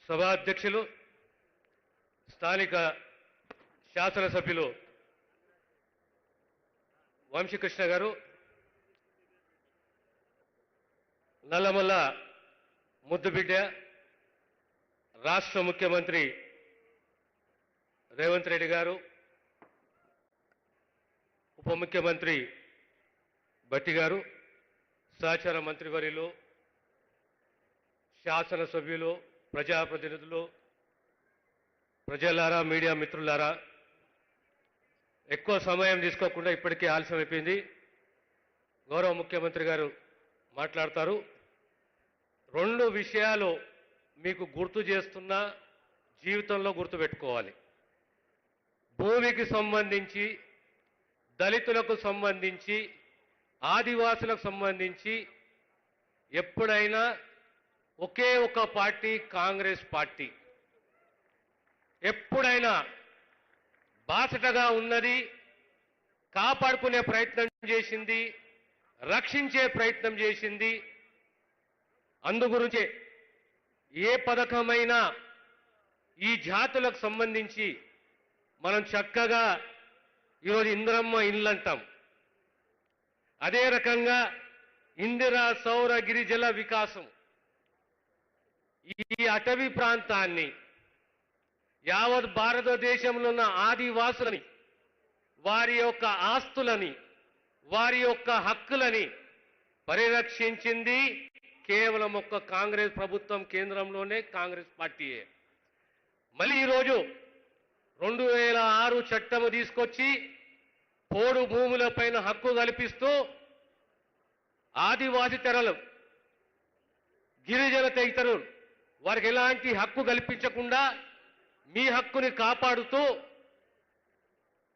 సభాధ్యక్షులు స్థానిక శాసనసభ్యులు వంశీకృష్ణ గారు, నల్లమల్ల ముద్దుబిడ్డ రాష్ట్ర ముఖ్యమంత్రి రేవంత్ రెడ్డి గారు, ఉప ముఖ్యమంత్రి భట్టి గారు, సహచార మంత్రివర్యులు, శాసనసభ్యులు, ప్రజాప్రతినిధులు, ప్రజలారా, మీడియా మిత్రులారా, ఎక్కువ సమయం తీసుకోకుండా ఇప్పటికే ఆలస్యం అయిపోయింది. గౌరవ ముఖ్యమంత్రి గారు మాట్లాడతారు. రెండు విషయాలు మీకు గుర్తు చేస్తున్నా, జీవితంలో గుర్తుపెట్టుకోవాలి. భూమికి సంబంధించి, దళితులకు సంబంధించి, ఆదివాసులకు సంబంధించి ఎప్పుడైనా ఒకే ఒక పార్టీ కాంగ్రెస్ పార్టీ. ఎప్పుడైనా బాసటగా ఉన్నది, కాపాడుకునే ప్రయత్నం చేసింది, రక్షించే ప్రయత్నం చేసింది. అందుగురించే ఏ పథకమైనా ఈ జాతులకు సంబంధించి మనం చక్కగా ఈరోజు ఇందిరమ్మ ఇల్లు అంటాం. అదే రకంగా ఇందిరా సౌర గిరిజల వికాసం ఈ అటవీ ప్రాంతాన్ని, యావత్ భారతదేశంలో ఉన్న ఆదివాసులని, వారి యొక్క ఆస్తులని, వారి యొక్క హక్కులని పరిరక్షించింది కేవలం ఒక్క కాంగ్రెస్ ప్రభుత్వం, కేంద్రంలోనే కాంగ్రెస్ పార్టీయే. మళ్ళీ ఈరోజు 2006 చట్టము తీసుకొచ్చి పోడు భూములపైన హక్కు కల్పిస్తూ ఆదివాసి తెరలు, గిరిజన ఇతరులు వారికి ఎలాంటి హక్కు కల్పించకుండా మీ హక్కుని కాపాడుతూ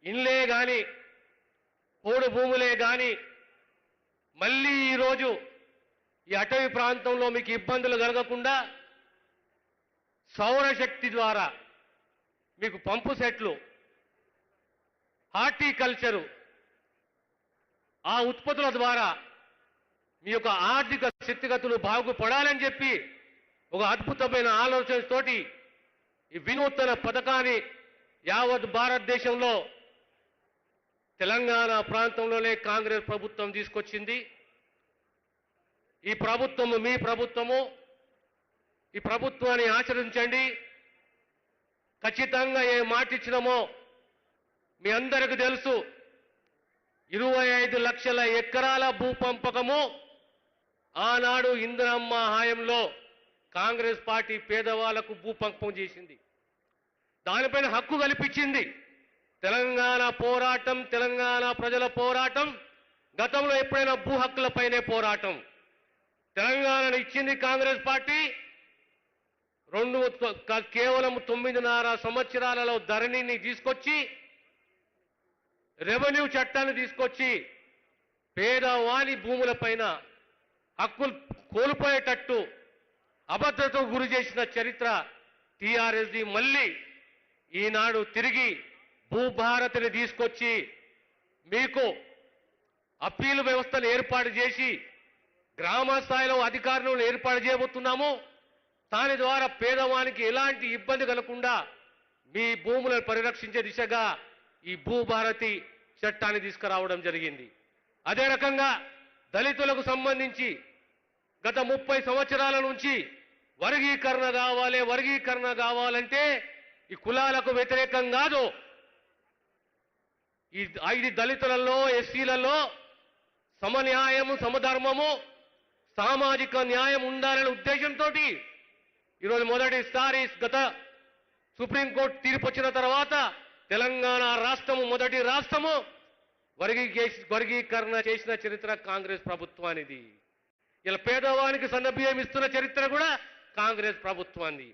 ఇన్లే గాని, పోడు భూములే గాని, మళ్ళీ ఈరోజు ఈ అటవీ ప్రాంతంలో మీకు ఇబ్బందులు కలగకుండా సౌరశక్తి ద్వారా మీకు పంపు సెట్లు, హార్టికల్చరు, ఆ ఉత్పత్తుల ద్వారా మీ యొక్క ఆర్థిక స్థితిగతులు బాగుపడాలని చెప్పి ఒక అద్భుతమైన ఆలోచనతోటి ఈ వినూత్న పథకాన్ని యావత్ భారతదేశంలో తెలంగాణ ప్రాంతంలోనే కాంగ్రెస్ ప్రభుత్వం తీసుకొచ్చింది. ఈ ప్రభుత్వము మీ ప్రభుత్వము. ఈ ప్రభుత్వాన్ని ఆచరించండి. ఖచ్చితంగా ఏ మాట ఇచ్చినామో మీ అందరికీ తెలుసు. 25 లక్షల ఎకరాల భూ పంపకము ఆనాడు ఇందిరమ్మ హయాంలో కాంగ్రెస్ పార్టీ పేదవాళ్లకు భూ పంపకం చేసింది. దానిపైన హక్కు కల్పించింది. తెలంగాణ పోరాటం, తెలంగాణ ప్రజల పోరాటం గతంలో ఎప్పుడైనా భూ హక్కులపైనే పోరాటం. తెలంగాణను ఇచ్చింది కాంగ్రెస్ పార్టీ. కేవలం 9.5 సంవత్సరాలలో ధరణిని తీసుకొచ్చి, రెవెన్యూ చట్టాన్ని తీసుకొచ్చి పేదవాని భూములపైన హక్కులు కోల్పోయేటట్టు అభద్రతకు గురి చేసిన చరిత్ర టీఆర్ఎస్ది. మళ్ళీ ఈనాడు తిరిగి భూభారతిని తీసుకొచ్చి మీకు అప్పీలు వ్యవస్థను ఏర్పాటు చేసి గ్రామ స్థాయిలో అధికారులను ఏర్పాటు చేయబోతున్నాము. దాని ద్వారా పేదవానికి ఎలాంటి ఇబ్బంది కలగకుండా మీ భూములను పరిరక్షించే దిశగా ఈ భూభారతి చట్టాన్ని తీసుకురావడం జరిగింది. అదే రకంగా దళితులకు సంబంధించి గత 30 సంవత్సరాల నుంచి వర్గీకరణ కావాలంటే ఈ కులాలకు వ్యతిరేకం కాదు. ఈ 5 దళితులలో, ఎస్సీలలో సమన్యాయము, సమధర్మము, సామాజిక న్యాయం ఉండాలనే ఉద్దేశంతో ఈరోజు మొదటిసారి గత సుప్రీంకోర్టు తీర్పు వచ్చిన తర్వాత తెలంగాణ రాష్ట్రము మొదటి రాష్ట్రము వర్గీకరణ చేసిన చరిత్ర కాంగ్రెస్ ప్రభుత్వానిది. ఇలా పేదవానికి సన్నబియ్యం ఇస్తున్న చరిత్ర కూడా కాంగ్రెస్ ప్రభుత్వాన్ని.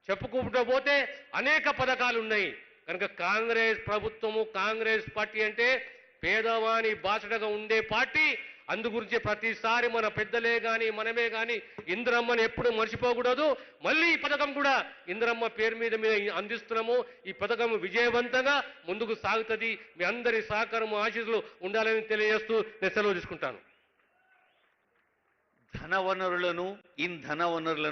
చెప్పుకుంటూ పోతే అనేక పథకాలు ఉన్నాయి. కనుక కాంగ్రెస్ ప్రభుత్వము, కాంగ్రెస్ పార్టీ అంటే పేదవాని బాసటగా ఉండే పార్టీ. అందుగురించి ప్రతిసారి మన పెద్దలే కానీ, మనమే కానీ ఇందిరమ్మని ఎప్పుడు మర్చిపోకూడదు. మళ్ళీ ఈ పథకం కూడా ఇందిరమ్మ పేరు మీద అందిస్తున్నాము. ఈ పథకం విజయవంతంగా ముందుకు సాగుతుంది. మీ అందరి సహకారము, ఆశీస్సులు ఉండాలని తెలియజేస్తూ నేను సెలవు తీసుకుంటాను. ధన వనరులను, ఇంధన వనరులను